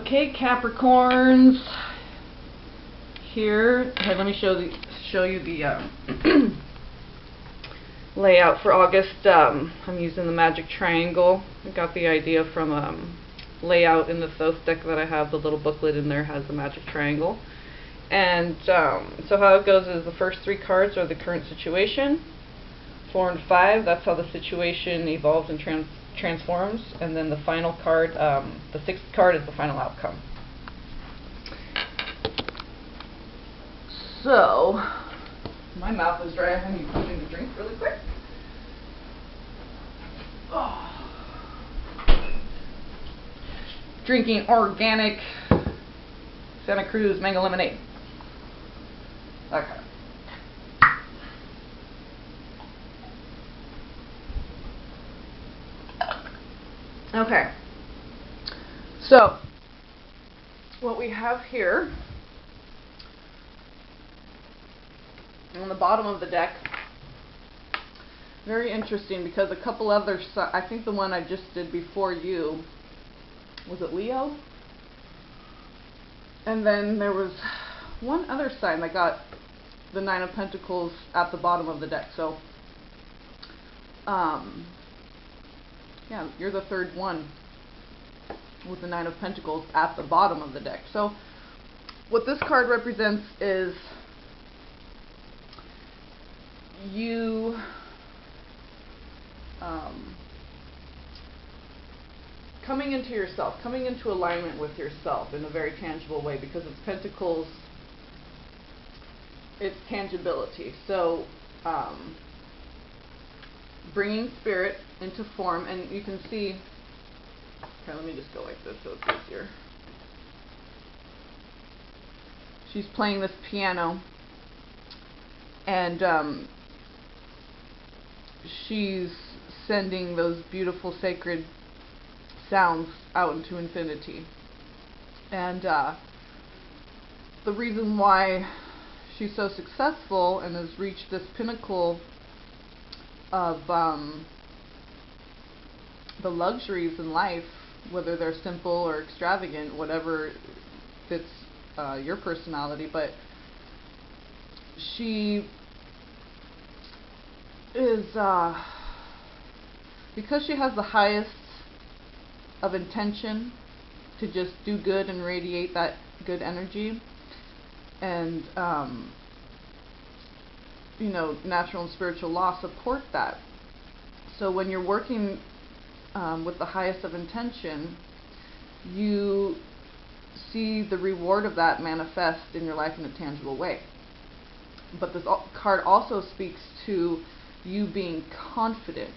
Okay, Capricorns. Here, let me show you the layout for August. I'm using the magic triangle. I got the idea from layout in the Thoth deck that I have. The little booklet in there has the magic triangle. And so how it goes is the first 3 cards are the current situation. 4 and 5, that's how the situation evolves and transforms, and then the final card, the 6th card, is the final outcome. So, my mouth is dry. I need something to drink really quick. Oh. Drinking organic Santa Cruz mango lemonade. Okay. Okay, so what we have here on the bottom of the deck, very interesting because a couple other, I think the one I just did before you, was it Leo? And then there was one other sign that got the 9 of Pentacles at the bottom of the deck. So yeah, you're the 3rd one with the 9 of Pentacles at the bottom of the deck. So what this card represents is you coming into yourself, coming into alignment with yourself in a very tangible way, because it's Pentacles, it's tangibility. So bringing spirit into form, and you can see, okay, let me just go like this so it's easier. She's playing this piano, and she's sending those beautiful sacred sounds out into infinity. And the reason why she's so successful and has reached this pinnacle of the luxuries in life, whether they're simple or extravagant, whatever fits your personality, but she is, because she has the highest of intention to just do good and radiate that good energy, and you know, natural and spiritual law support that. So when you're working with the highest of intention, you see the reward of that manifest in your life in a tangible way. But this card also speaks to you being confident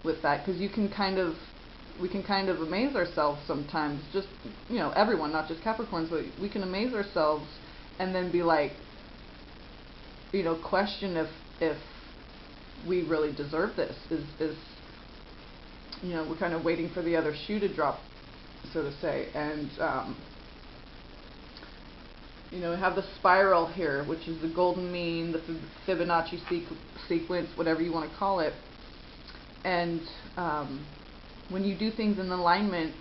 with that, because you can kind of, we can kind of amaze ourselves sometimes, just, you know, everyone, not just Capricorns, but we can amaze ourselves and then be like, you know, question if we really deserve this. Is you know, we're kind of waiting for the other shoe to drop, so to say. And you know, we have the spiral here, which is the golden mean, the Fibonacci sequence, whatever you want to call it. And when you do things in alignment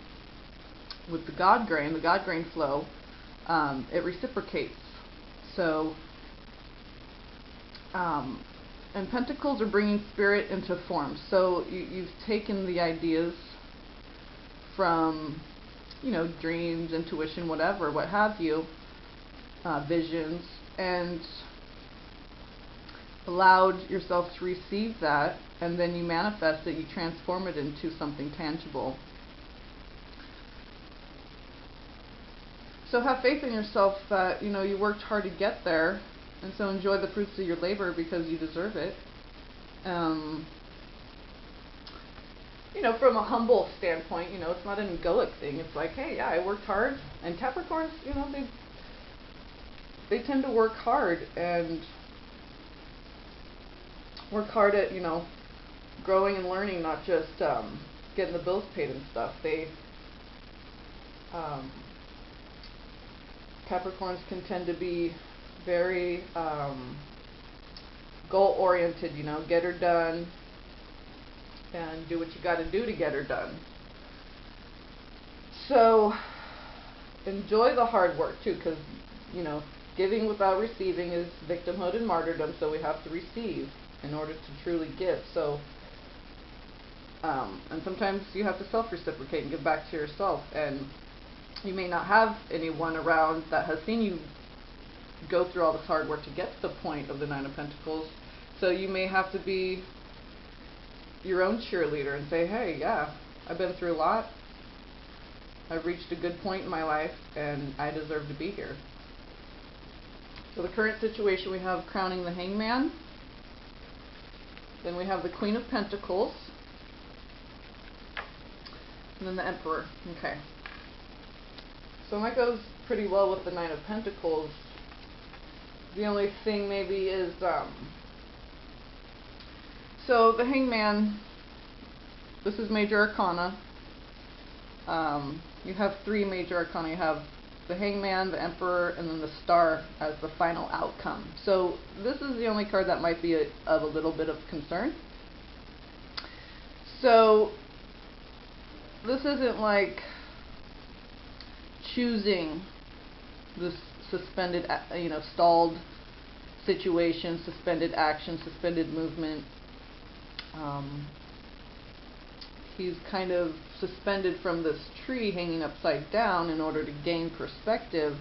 with the God grain flow, it reciprocates. So and Pentacles are bringing spirit into form. So you've taken the ideas from, you know, dreams, intuition, whatever, what have you, visions, and allowed yourself to receive that, and then you manifest it, you transform it into something tangible. So have faith in yourself that, you know, you worked hard to get there, and so enjoy the fruits of your labor because you deserve it. You know, from a humble standpoint, you know, it's not an egoic thing. It's like, hey, yeah, I worked hard. And Capricorns, you know, they tend to work hard and work hard at, you know, growing and learning, not just getting the bills paid and stuff. They Capricorns can tend to be very goal-oriented, you know, get her done and do what you got to do to get her done. So enjoy the hard work too, because, you know, giving without receiving is victimhood and martyrdom, so we have to receive in order to truly give. So, and sometimes you have to self-reciprocate and give back to yourself, and you may not have anyone around that has seen you go through all this hard work to get to the point of the Nine of Pentacles, so you may have to be your own cheerleader and say, hey, yeah, I've been through a lot, I've reached a good point in my life, and I deserve to be here. So the current situation, we have crowning the Hangman, then we have the Queen of Pentacles, and then the Emperor. Okay. So that goes pretty well with the Nine of Pentacles. The only thing maybe is, so the Hangman, this is Major Arcana. You have three Major Arcana. You have the Hangman, the Emperor, and then the Star as the final outcome. So this is the only card that might be of a little bit of concern. So this isn't like choosing this suspended, stalled situation, suspended action, suspended movement. He's kind of suspended from this tree hanging upside down in order to gain perspective,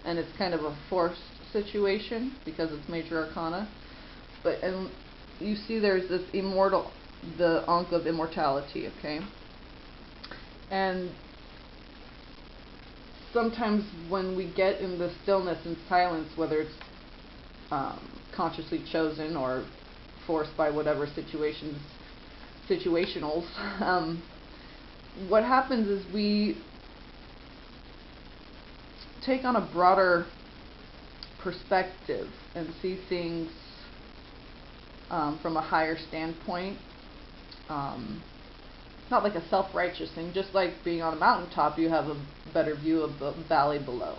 and it's kind of a forced situation because it's Major Arcana. And you see there's this the Ankh of Immortality, okay? And sometimes when we get in the stillness and silence, whether it's consciously chosen or forced by whatever situationals, what happens is we take on a broader perspective and see things from a higher standpoint. Not like a self-righteous thing, just like being on a mountaintop, you have a better view of the valley below.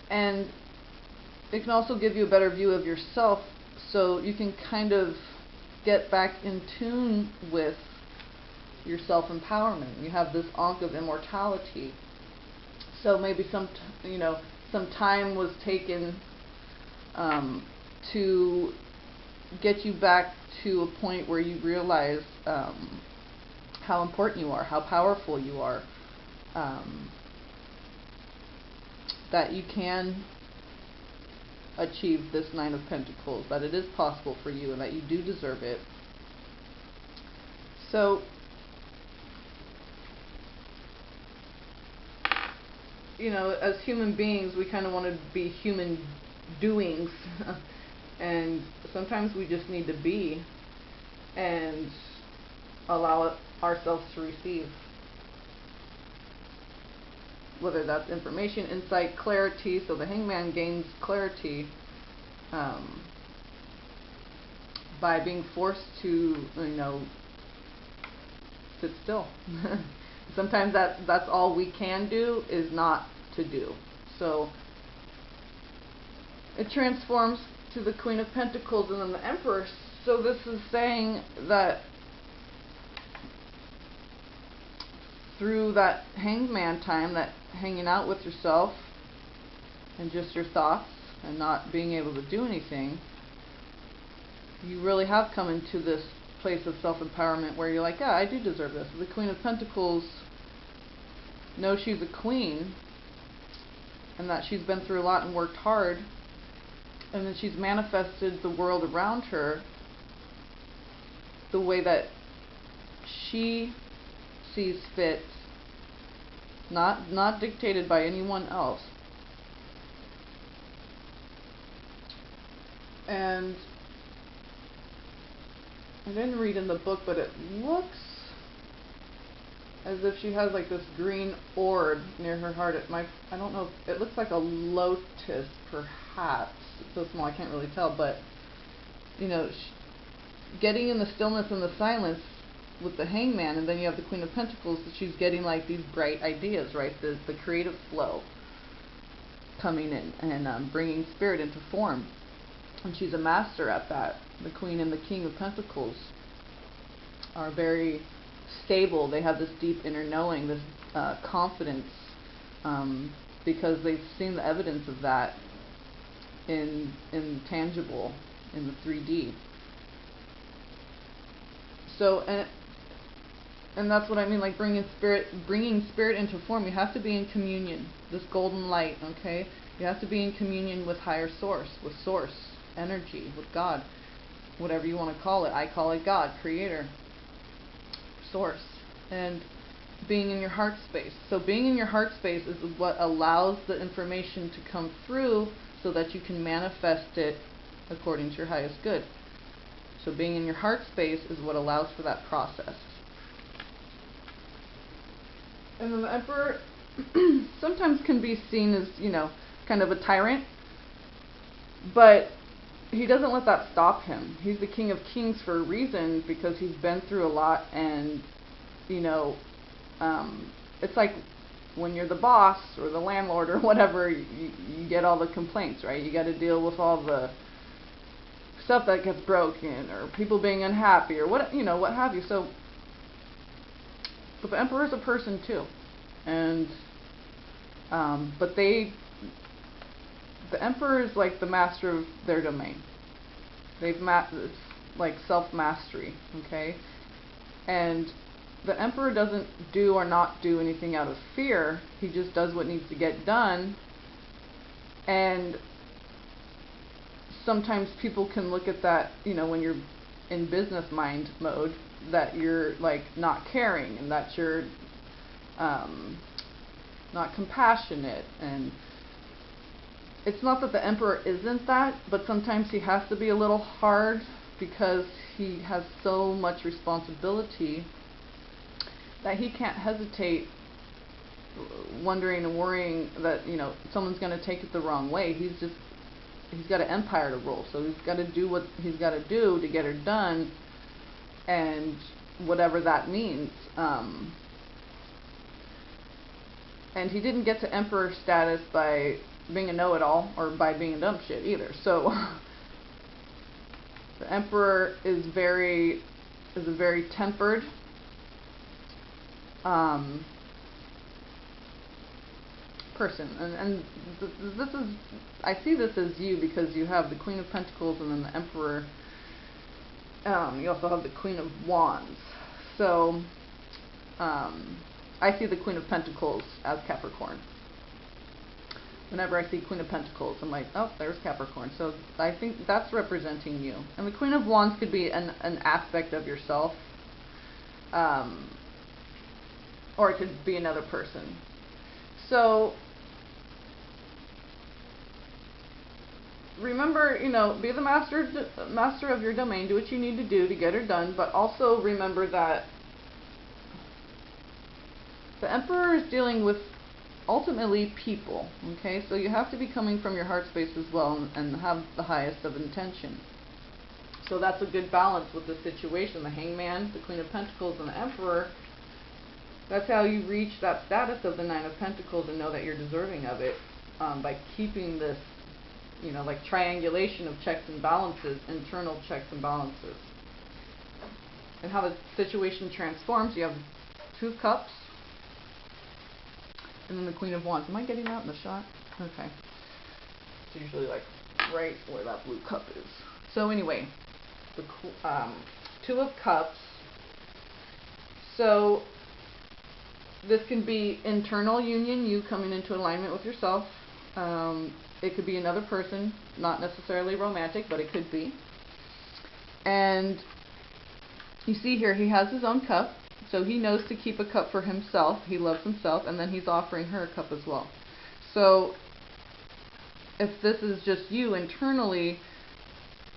And it can also give you a better view of yourself, so you can kind of get back in tune with your self-empowerment. You have this Ankh of Immortality. So maybe some time was taken to get you back to a point where you realize how important you are, how powerful you are, that you can achieve this Nine of Pentacles, that it is possible for you, and that you do deserve it. So, as human beings, we kind of want to be human doings, and sometimes we just need to be and allow ourselves to receive, whether that's information, insight, clarity. So the Hangman gains clarity by being forced to, sit still. Sometimes that's all we can do, is not to do. So it transforms to the Queen of Pentacles and then the Emperor. So this is saying that through that Hangman time, that hanging out with yourself and just your thoughts and not being able to do anything, you really have come into this place of self-empowerment where you're like, yeah, I do deserve this. The Queen of Pentacles knows she's a queen and that she's been through a lot and worked hard, and then she's manifested the world around her the way that she sees fit, not dictated by anyone else. And I didn't read in the book, but it looks as if she has like this green orb near her heart. I don't know, it looks like a lotus perhaps. It's so small I can't really tell, but getting in the stillness and the silence with the Hangman, and then you have the Queen of Pentacles, she's getting like these bright ideas, right? The creative flow coming in and bringing spirit into form, and she's a master at that. The Queen and the King of Pentacles are very stable. They have this deep inner knowing, this confidence, because they've seen the evidence of that in tangible, in the 3D. So, and that's what I mean, like bringing spirit into form. You have to be in communion, this golden light, okay? You have to be in communion with higher source, with source, energy, with God, whatever you want to call it. I call it God, creator, source, and being in your heart space. So being in your heart space is what allows the information to come through so that you can manifest it according to your highest good. So being in your heart space is what allows for that process. And then the Emperor sometimes can be seen as, you know, kind of a tyrant, but he doesn't let that stop him. He's the King of Kings for a reason, because he's been through a lot, and, you know, it's like when you're the boss or the landlord or whatever, you get all the complaints, right? You got to deal with all the stuff that gets broken, or people being unhappy, or what, you know, what have you. So, but the Emperor is a person too, and but the Emperor is like the master of their domain. It's like self-mastery, okay? And the Emperor doesn't do or not do anything out of fear. He just does what needs to get done. And sometimes people can look at that, you know, when you're in business mind mode, that you're like not caring, and that you're not compassionate. And it's not that the Emperor isn't that, but sometimes he has to be a little hard because he has so much responsibility that he can't hesitate wondering and worrying that, you know, someone's going to take it the wrong way. He's got an empire to rule, so he's got to do what he's got to do to get her done, and whatever that means. And he didn't get to Emperor status by being a know-it-all or by being a dumb shit either. So the Emperor is a very tempered, person, and this is, I see this as you, because you have the Queen of Pentacles and then the Emperor. You also have the Queen of Wands. So I see the Queen of Pentacles as Capricorn. Whenever I see Queen of Pentacles, I'm like, oh, there's Capricorn. So I think that's representing you. And the Queen of Wands could be an aspect of yourself, or it could be another person. So remember, you know, be the master of your domain. Do what you need to do to get her done, but also remember that the Emperor is dealing with ultimately people, okay? So you have to be coming from your heart space as well, and have the highest of intention. So that's a good balance with the situation. The Hangman, the Queen of Pentacles, and the Emperor. That's how you reach that status of the Nine of Pentacles and know that you're deserving of it, by keeping this, you know, like triangulation of checks and balances, internal checks and balances. And how the situation transforms. You have Two of Cups, and then the Queen of Wands. Am I getting that in the shot? Okay. It's usually like right where that blue cup is. So anyway, the Two of Cups. So this can be internal union, you coming into alignment with yourself. It could be another person, not necessarily romantic, but it could be. And you see here, he has his own cup, so he knows to keep a cup for himself. He loves himself, and then he's offering her a cup as well. So if this is just you internally,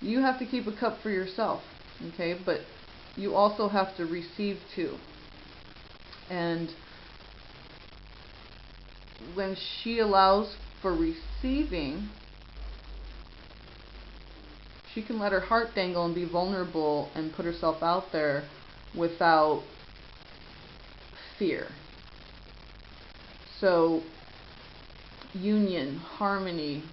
you have to keep a cup for yourself, okay? But you also have to receive too. And when she allows for receiving, she can let her heart dangle and be vulnerable and put herself out there without fear. So union, harmony,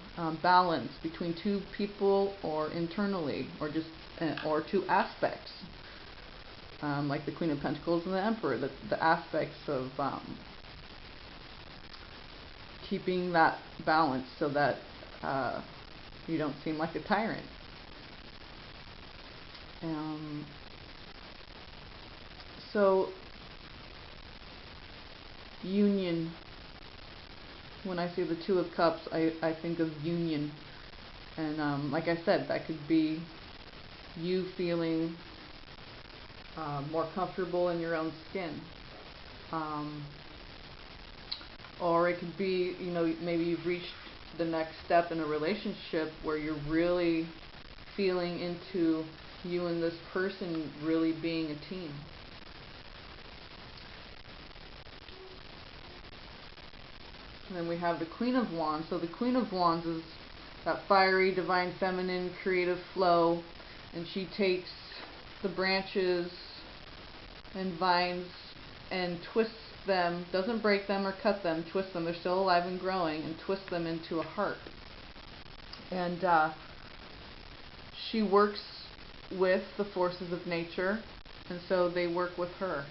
balance between two people, or internally, or just or two aspects. like the Queen of Pentacles and the Emperor, the aspects of keeping that balance so that you don't seem like a tyrant. So, union. When I see the Two of Cups, I think of union. And like I said, that could be you feeling more comfortable in your own skin. Or it could be, you know, maybe you've reached the next step in a relationship where you're really feeling into you and this person really being a team. And then we have the Queen of Wands. So the Queen of Wands is that fiery, divine, feminine, creative flow. And she takes the branches and vines and twists them, doesn't break them or cut them, twists them, they're still alive and growing, and twists them into a heart. And she works with the forces of nature, and so they work with her.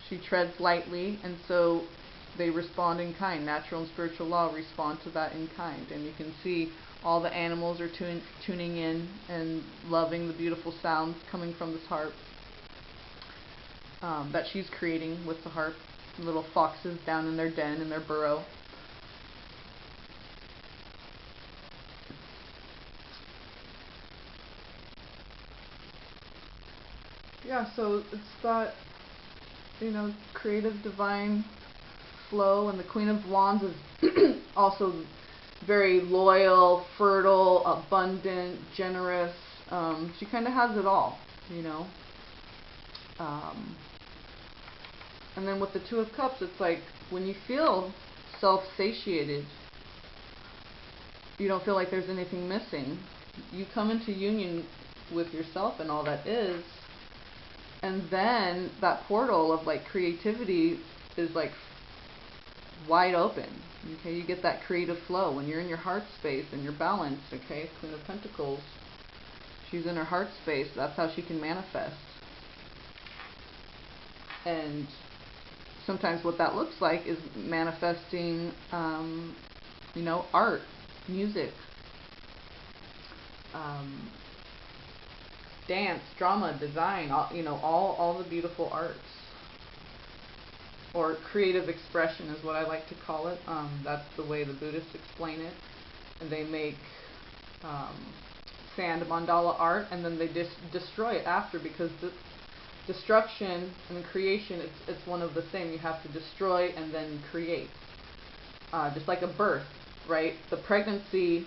She treads lightly, and so they respond in kind. Natural and spiritual law respond to that in kind. And you can see all the animals are tuning in and loving the beautiful sounds coming from this harp that she's creating with the harp. Little foxes down in their den, in their burrow. Yeah, so it's that, you know, creative, divine flow. And the Queen of Wands is also very loyal, fertile, abundant, generous. She kind of has it all, you know. And then with the Two of Cups, it's like when you feel self-satiated, you don't feel like there's anything missing. You come into union with yourself and all that is, and then that portal of like creativity is like wide open. Okay, you get that creative flow when you're in your heart space and you're balanced. Okay, Queen of Pentacles, she's in her heart space. That's how she can manifest. And sometimes what that looks like is manifesting, you know, art, music, dance, drama, design, you know, all the beautiful arts. Or creative expression is what I like to call it. That's the way the Buddhists explain it. And they make sand mandala art, and then they destroy it after, because the destruction and creation, it's one of the same. You have to destroy and then create. Just like a birth, right? The pregnancy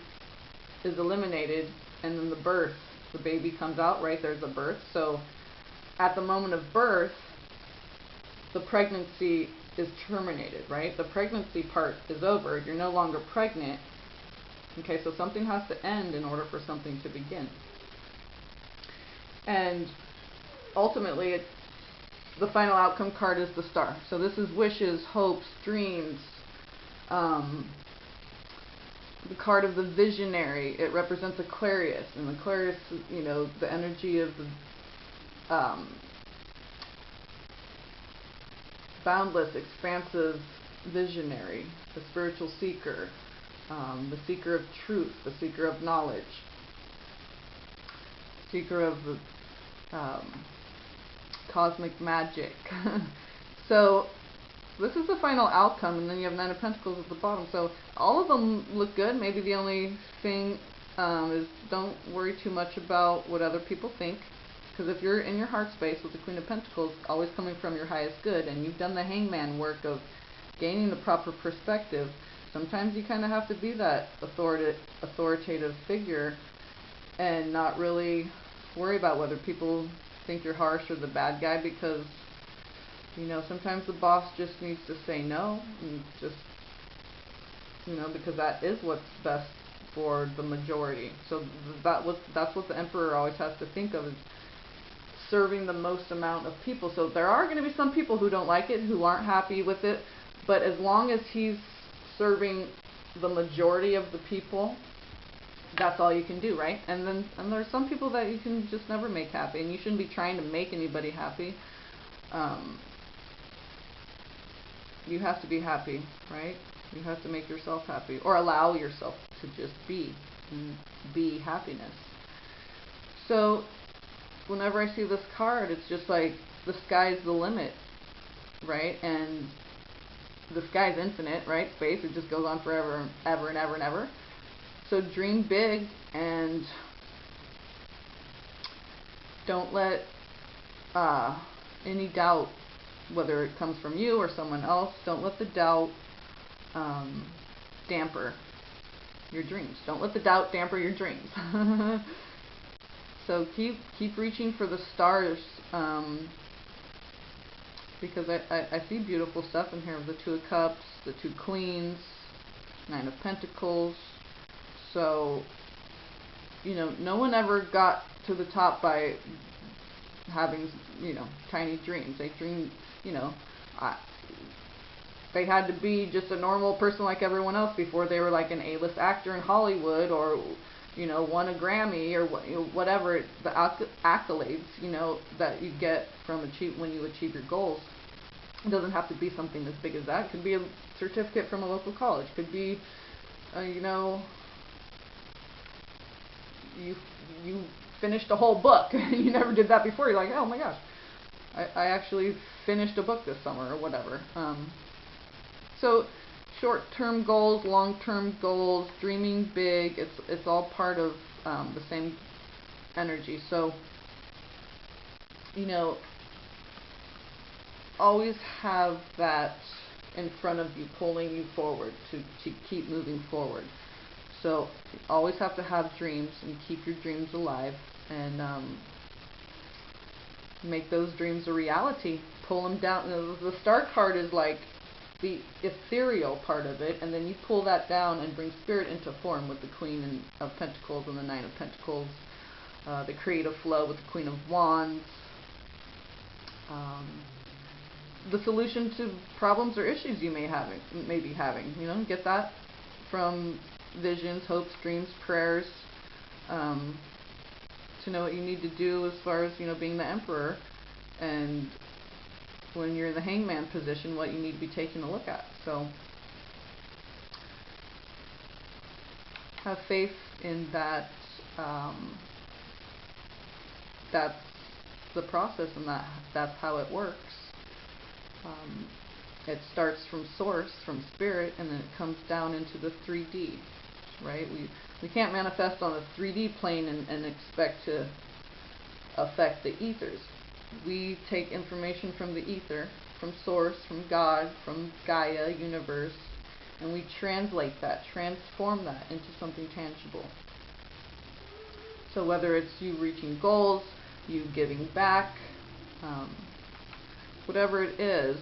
is eliminated, and then the birth, the baby comes out, right? There's a birth. So at the moment of birth, the pregnancy is terminated, right? The pregnancy part is over. You're no longer pregnant. Okay, so something has to end in order for something to begin. And ultimately, the final outcome card is the Star. So this is wishes, hopes, dreams. The card of the visionary. It represents Aquarius, and Aquarius, you know, the energy of the boundless, expansive visionary, the spiritual seeker, the seeker of truth, the seeker of knowledge, seeker of the cosmic magic. So this is the final outcome, and then you have Nine of Pentacles at the bottom. So all of them look good. Maybe the only thing is don't worry too much about what other people think. Because if you're in your heart space with the Queen of Pentacles, always coming from your highest good, and you've done the hangman work of gaining the proper perspective, sometimes you kind of have to be that authoritative figure and not really worry about whether people think you're harsh or the bad guy, because, you know, sometimes the boss just needs to say no, and just, you know, because that is what's best for the majority. So that's what the Emperor always has to think of, is serving the most amount of people. So there are going to be some people who don't like it, who aren't happy with it, but as long as he's serving the majority of the people, that's all you can do, right? And there's some people that you can just never make happy, and you shouldn't be trying to make anybody happy. You have to be happy, right? You have to make yourself happy, or allow yourself to just be, and be happiness. So whenever I see this card, it's just like the sky's the limit, right? And the sky's infinite, right? Space, it just goes on forever, ever and ever and ever. So dream big, and don't let any doubt, whether it comes from you or someone else, don't let the doubt damper your dreams. Don't let the doubt damper your dreams. So keep reaching for the stars, because I see beautiful stuff in here. The Two of Cups, the Two Queens, Nine of Pentacles. So, you know, no one ever got to the top by having, you know, tiny dreams. They dreamed, you know, they had to be just a normal person like everyone else before they were like an A-list actor in Hollywood, or, you know, won a Grammy, or whatever the accolades, you know, that you get from when you achieve your goals. It doesn't have to be something as big as that. It could be a certificate from a local college. It could be, you know, you finished a whole book. You never did that before. You're like, oh my gosh, I actually finished a book this summer, or whatever. So short-term goals, long-term goals, dreaming big, it's all part of the same energy. So, you know, always have that in front of you, pulling you forward to keep moving forward. So always have to have dreams, and keep your dreams alive, and make those dreams a reality. Pull them down. The Star card is like the ethereal part of it, and then you pull that down and bring spirit into form with the Queen of Pentacles and the Nine of Pentacles, the creative flow with the Queen of Wands, the solution to problems or issues you may be having. You know, get that from visions, hopes, dreams, prayers, to know what you need to do as far as, you know, being the Emperor, and when you're in the hangman position, what you need to be taking a look at. So have faith in that. That's the process, and that's how it works. It starts from source, from spirit, and then it comes down into the 3D, right? We can't manifest on the 3D plane and expect to affect the ethers. We take information from the ether, from source, from God, from Gaia, universe, and we translate that, transform that into something tangible. So whether it's you reaching goals, you giving back, whatever it is,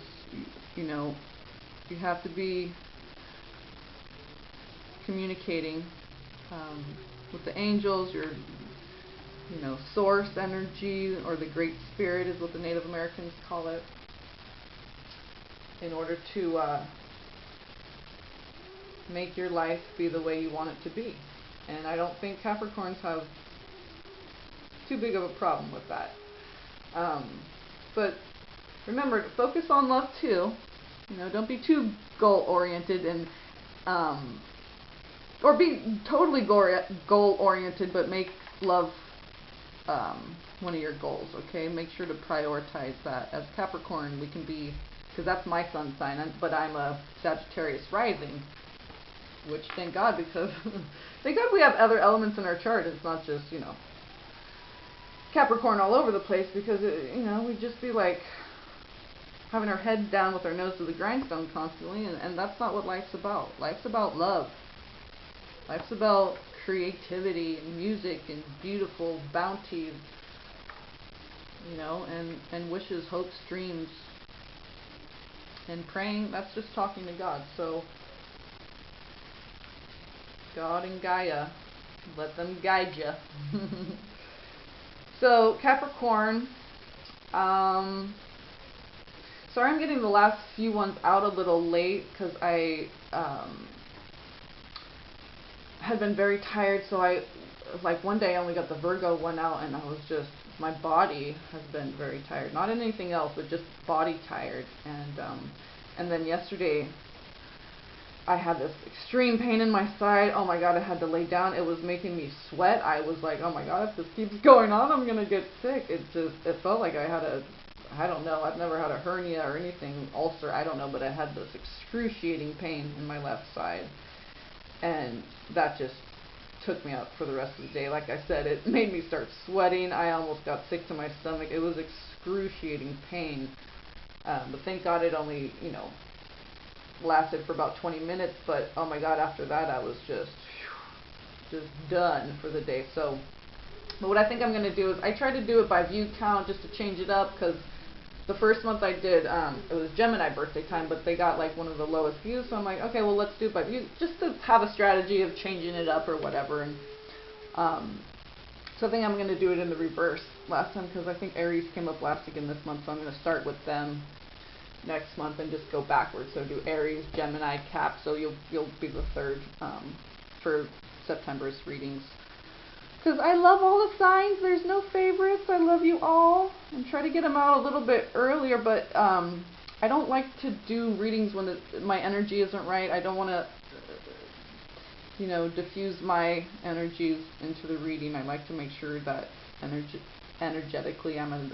you know, you have to be communicating with the angels, your, you know, source energy, or the Great Spirit is what the Native Americans call it, in order to make your life be the way you want it to be. And I don't think Capricorns have too big of a problem with that. But remember to focus on love too. You know, don't be too goal-oriented, and or be totally goal-oriented, but make love one of your goals, okay? Make sure to prioritize that. As Capricorn, we can be, because that's my sun sign, but I'm a Sagittarius rising, which thank God, because thank God we have other elements in our chart. It's not just, you know, Capricorn all over the place, because you know, we'd just be like having our head down with our nose to the grindstone constantly, and that's not what life's about. Life's about love. Life's about creativity and music and beautiful bounty, you know, and wishes, hopes, dreams, and praying. That's just talking to God. So God and Gaia, let them guide you. So Capricorn, sorry I'm getting the last few ones out a little late, because I had been very tired, so like one day I only got the Virgo one out, and I was just, my body has been very tired. Not anything else, but just body tired. And then yesterday I had this extreme pain in my side. Oh my God, I had to lay down. It was making me sweat. I was like, oh my God, if this keeps going on, I'm gonna get sick. It felt like I had I don't know, I've never had a hernia or anything, ulcer, I don't know, but I had this excruciating pain in my left side. And that just took me out for the rest of the day. Like I said, it made me start sweating. I almost got sick to my stomach. It was excruciating pain. But thank God it only, lasted for about 20 minutes. But oh my God, after that I was just done for the day. So, but what I think I'm going to do is I try to do it by view count just to change it up, because the first month I did, it was Gemini birthday time, but they got like one of the lowest views, so I'm like, okay, well, let's do it by view, just to have a strategy of changing it up or whatever. And so I think I'm going to do it in the reverse last time, because I think Aries came up last week in this month, so I'm going to start with them next month and just go backwards. So do Aries, Gemini, Cap, so you'll be the third for September's readings. Because I love all the signs. There's no favorites. I love you all. And try to get them out a little bit earlier, but I don't like to do readings when my energy isn't right. I don't want to, diffuse my energies into the reading. I like to make sure that energetically I'm in,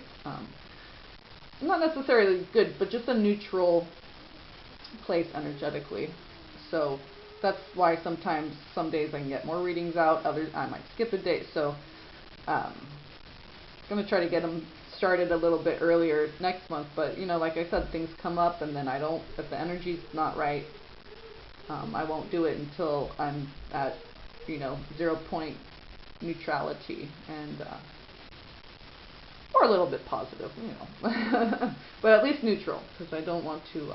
not necessarily good, but just a neutral place energetically. So that's why sometimes, some days I can get more readings out, others I might skip a day. So I'm going to try to get them started a little bit earlier next month. But, like I said, things come up, and then if the energy's not right, I won't do it until I'm at, 0 point neutrality, and or a little bit positive, but at least neutral, because I don't want to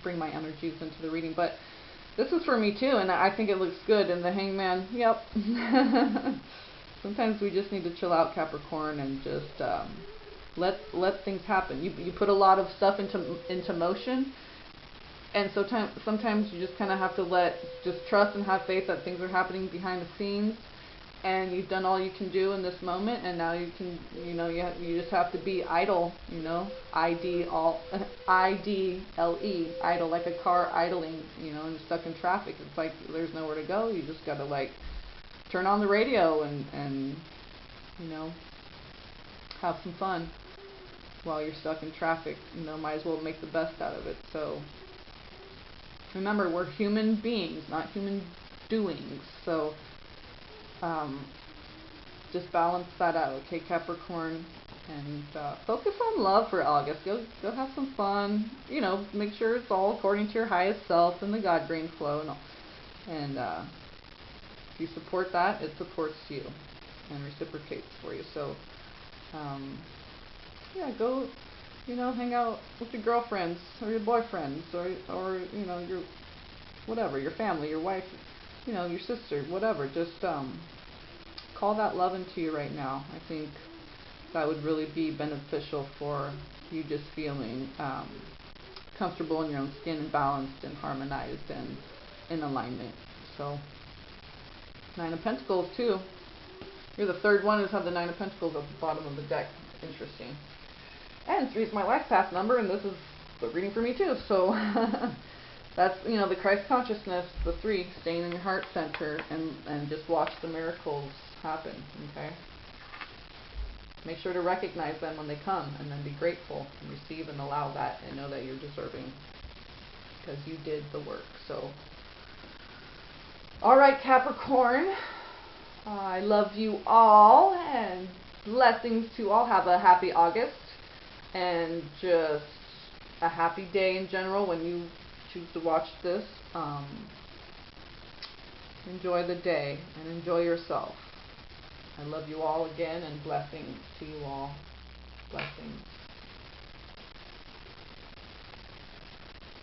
bring my energies into the reading. But this is for me too, and I think it looks good. And the Hangman, yep. Sometimes we just need to chill out, Capricorn, and just let things happen. You put a lot of stuff into motion, and sometimes you just kind of have to just trust and have faith that things are happening behind the scenes. And you've done all you can do in this moment, and now you can, you just have to be idle, I-D-L-E, idle, like a car idling, and stuck in traffic. It's like there's nowhere to go. You just got to turn on the radio and have some fun while you're stuck in traffic. Might as well make the best out of it. So remember, we're human beings, not human doings. So just balance that out, okay, Capricorn, and focus on love for August. Go have some fun. Make sure it's all according to your highest self and the God brain flow and all. And if you support that, it supports you and reciprocates for you. So yeah, go hang out with your girlfriends or your boyfriends or your whatever, your family, your wife, your sister, whatever. Just call that love into you right now. I think that would really be beneficial for you, just feeling comfortable in your own skin and balanced and harmonized and in alignment. So, Nine of Pentacles too. You're the third one who's had the Nine of Pentacles at the bottom of the deck. Interesting. And 3 is my life path number, and this is the reading for me too. So that's, the Christ consciousness, the 3, staying in your heart center and just watch the miracles happen, okay? Make sure to recognize them when they come, and then be grateful and receive and allow that, and know that you're deserving because you did the work. So, all right, Capricorn, I love you all, and blessings to all. Have a happy August, and just a happy day in general when you choose to watch this. Enjoy the day and enjoy yourself. I love you all again, and blessings to you all. Blessings.